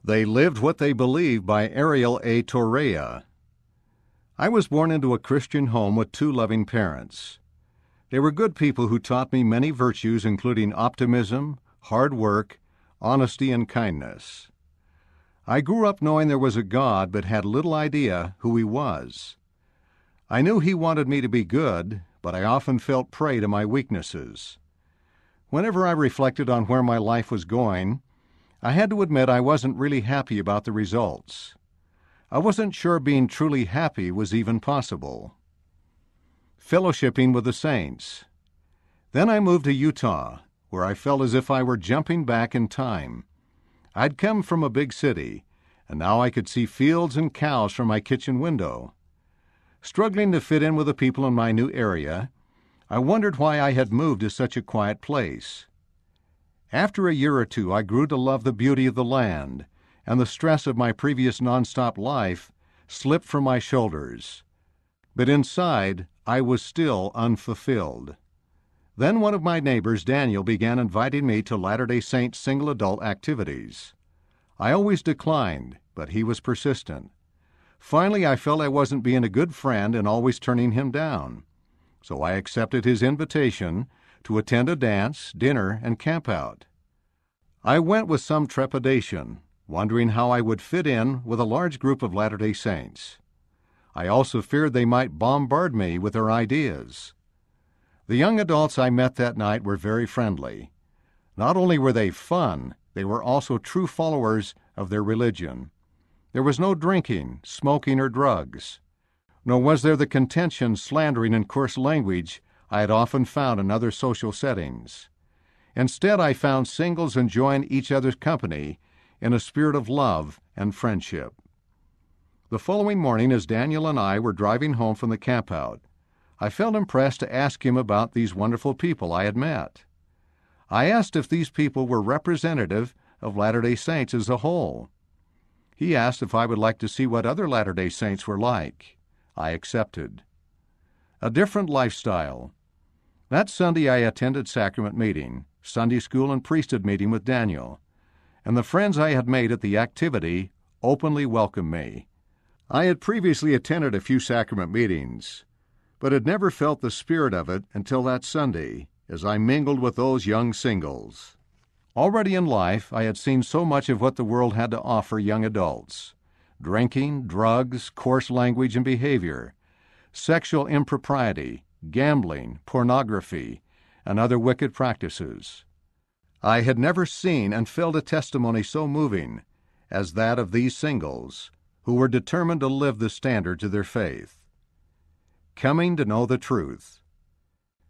They Lived What They Believed by Ariel A. Torrea. I was born into a Christian home with two loving parents. They were good people who taught me many virtues, including optimism, hard work, honesty, and kindness. I grew up knowing there was a God, but had little idea who He was. I knew He wanted me to be good, but I often felt prey to my weaknesses. Whenever I reflected on where my life was going, I had to admit I wasn't really happy about the results. I wasn't sure being truly happy was even possible. Fellowshipping with the saints. Then I moved to Utah, where I felt as if I were jumping back in time. I'd come from a big city, and now I could see fields and cows from my kitchen window. Struggling to fit in with the people in my new area, I wondered why I had moved to such a quiet place. After a year or two, I grew to love the beauty of the land, and the stress of my previous nonstop life slipped from my shoulders. But inside, I was still unfulfilled. Then one of my neighbors, Daniel, began inviting me to Latter-day Saint single adult activities. I always declined, but he was persistent. Finally, I felt I wasn't being a good friend and always turning him down. So I accepted his invitation to attend a dance, dinner, and campout. I went with some trepidation, wondering how I would fit in with a large group of Latter-day Saints. I also feared they might bombard me with their ideas. The young adults I met that night were very friendly. Not only were they fun, they were also true followers of their religion. There was no drinking, smoking, or drugs, nor was there the contention, slandering, and coarse language I had often found in other social settings. Instead, I found singles enjoying each other's company in a spirit of love and friendship. The following morning, as Daniel and I were driving home from the campout, I felt impressed to ask him about these wonderful people I had met. I asked if these people were representative of Latter-day Saints as a whole. He asked if I would like to see what other Latter-day Saints were like. I accepted. A different lifestyle. That Sunday I attended sacrament meeting, Sunday school, and priesthood meeting with Daniel, and the friends I had made at the activity openly welcomed me. I had previously attended a few sacrament meetings, but had never felt the spirit of it until that Sunday, as I mingled with those young singles. Already in life, I had seen so much of what the world had to offer young adults: drinking, drugs, coarse language and behavior, sexual impropriety, gambling, pornography, and other wicked practices. I had never seen and felt a testimony so moving as that of these singles, who were determined to live the standards of their faith. Coming to know the truth.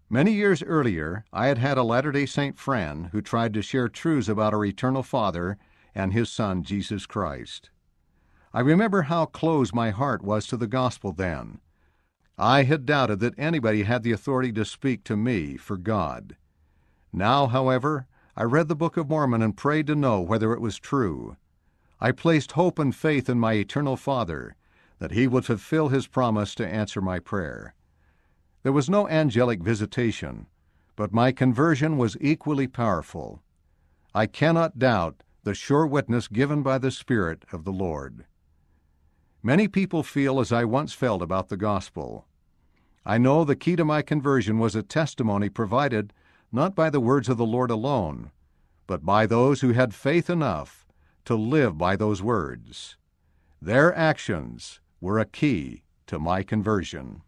Many years earlier, I had had a Latter-day Saint friend who tried to share truths about our eternal Father and His Son, Jesus Christ. I remember how closed my heart was to the gospel then. I had doubted that anybody had the authority to speak to me for God. Now, however, I read the Book of Mormon and prayed to know whether it was true. I placed hope and faith in my eternal Father, that He would fulfill His promise to answer my prayer. There was no angelic visitation, but my conversion was equally powerful. I cannot doubt the sure witness given by the Spirit of the Lord. Many people feel as I once felt about the gospel. I know the key to my conversion was a testimony provided not by the words of the Lord alone, but by those who had faith enough to live by those words. Their actions were a key to my conversion.